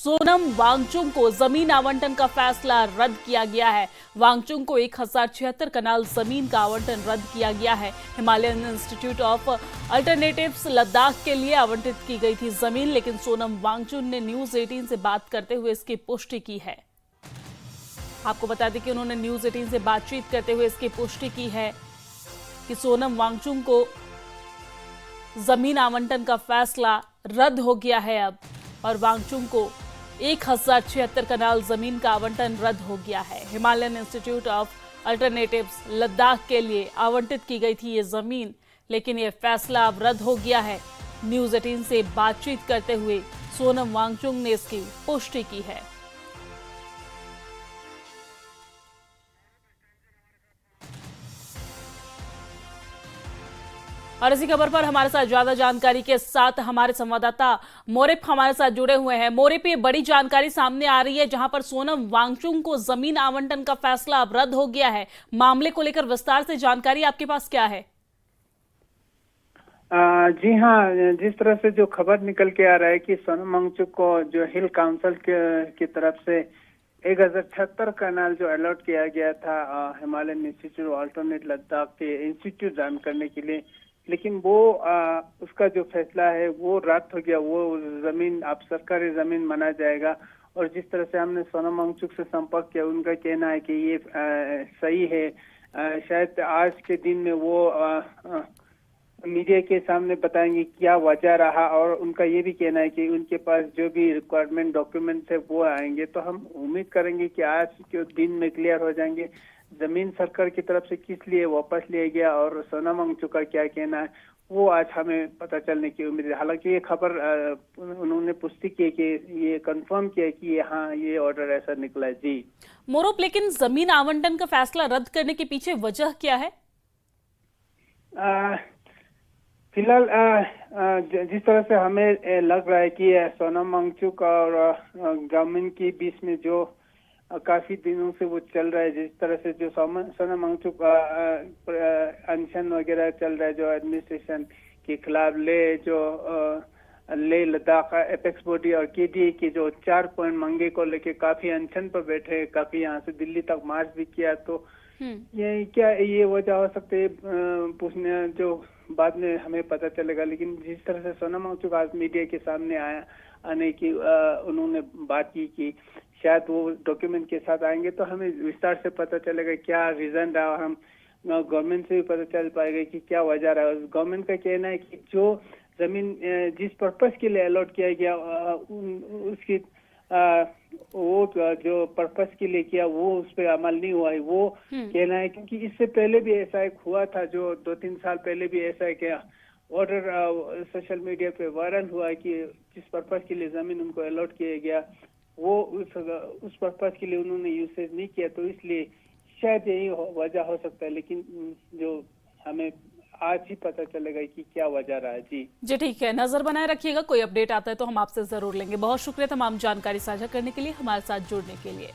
सोनम वांगचुक को जमीन आवंटन का फैसला रद्द किया गया है। वांगचुक को 1076 कनाल जमीन का आवंटन रद्द किया गया है। Himalayan institute of alternatives Ladakh के लिए आवंटित की गई थी जमीन, लेकिन सोनम वांगचुक ने न्यूज 18 से बात करते हुए इसकी पुष्टि की है। आपको बता दें कि उन्होंने न्यूज 18 से बातचीत करते हुए इसकी पुष्टि की है कि सोनम वांगचुक को जमीन आवंटन का फैसला रद्द हो गया है अब, और वांगचुक को 1076 कनाल जमीन का आवंटन रद्द हो गया है। Himalayan institute of alternatives Ladakh के लिए आवंटित की गई थी ये जमीन, लेकिन ये फैसला अब रद्द हो गया है। न्यूज 18 से बातचीत करते हुए सोनम वांगचुक ने इसकी पुष्टि की है। और इसी खबर पर हमारे साथ ज्यादा जानकारी के साथ हमारे संवाददाता मोरिप हमारे साथ जुड़े हुए हैं। मोरिप, ये बड़ी जानकारी सामने आ रही है जहां पर सोनम वांगचुक को जमीन आवंटन का फैसला अब रद्द हो गया है। मामले को लेकर विस्तार से जानकारी आपके पास क्या है? जी हाँ, जिस तरह से जो खबर निकल के आ रहा है कि सोनम वांगचुक को जो हिल काउंसिल की तरफ से 1076 कनाल जो अलॉट किया गया था Himalayan institute of alternate Ladakh के इंस्टीट्यूट रन करने के लिए, लेकिन वो उसका जो फैसला है वो रद्द हो गया। वो जमीन अब सरकारी जमीन माना जाएगा। और जिस तरह से हमने सोनम वांगचुक से संपर्क किया, उनका कहना है कि ये सही है। शायद आज के दिन में वो मीडिया के सामने बताएंगे क्या वजह रहा, और उनका ये भी कहना है कि उनके पास जो भी रिक्वायरमेंट डॉक्यूमेंट्स है वो आएंगे। तो हम उम्मीद करेंगे कि आज के दिन में क्लियर हो जाएंगे जमीन सरकार की तरफ से किस लिए वापस लिया गया, और सोनम वांगचुक का क्या कहना है वो आज हमें पता चलने की उम्मीद है। हालांकि ये खबर उन्होंने पुष्टि की कि ये कंफर्म किया कि हाँ, ये ऑर्डर ऐसा निकला है। जी मोरोप, लेकिन जमीन आवंटन का फैसला रद्द करने के पीछे वजह क्या है? फिलहाल जिस तरह से हमें लग रहा है कि सोनम वांगचुक और गवर्नमेंट के बीच में जो काफी दिनों से वो चल रहा है, जिस तरह से जो सोनम वांगचुक अनशन वगैरह चल रहा है जो एडमिनिस्ट्रेशन के खिलाफ, ले लद्दाख एपेक्स बॉडी और केडीए के जो 4 पॉइंट मांगे को लेके काफी अनशन पर बैठे, काफी यहाँ से दिल्ली तक मार्च भी किया। तो ये वजह हो सकती है पूछने, जो बाद में हमें पता चलेगा। लेकिन जिस तरह से सोनम वांगचुक आज मीडिया के सामने आने की उन्होंने बात की कि शायद वो डॉक्यूमेंट के साथ आएंगे, तो हमें विस्तार से पता चलेगा क्या रीजन रहा। हम गवर्नमेंट से भी पता चल पाएगा कि क्या वजह रहा। गवर्नमेंट का कहना है कि जो जमीन जिस पर्पस के लिए अलॉट किया गया उसकी वो जो पर्पस के लिए किया वो उस पर अमल नहीं हुआ है, वो कहना है। क्योंकि इससे पहले भी ऐसा एक हुआ था, जो 2-3 साल पहले भी ऐसा एक ऑर्डर सोशल मीडिया पे वायरल हुआ है कि जिस पर्पस के लिए जमीन उनको अलॉट किया गया वो उस पर्पस के लिए उन्होंने यूसेज नहीं किया, तो इसलिए शायद यही वजह हो सकता है। लेकिन जो हमें आज ही पता चलेगा कि क्या वजह रहा है। जी ठीक है, नजर बनाए रखिएगा। कोई अपडेट आता है तो हम आपसे जरूर लेंगे। बहुत शुक्रिया तमाम जानकारी साझा करने के लिए, हमारे साथ जुड़ने के लिए।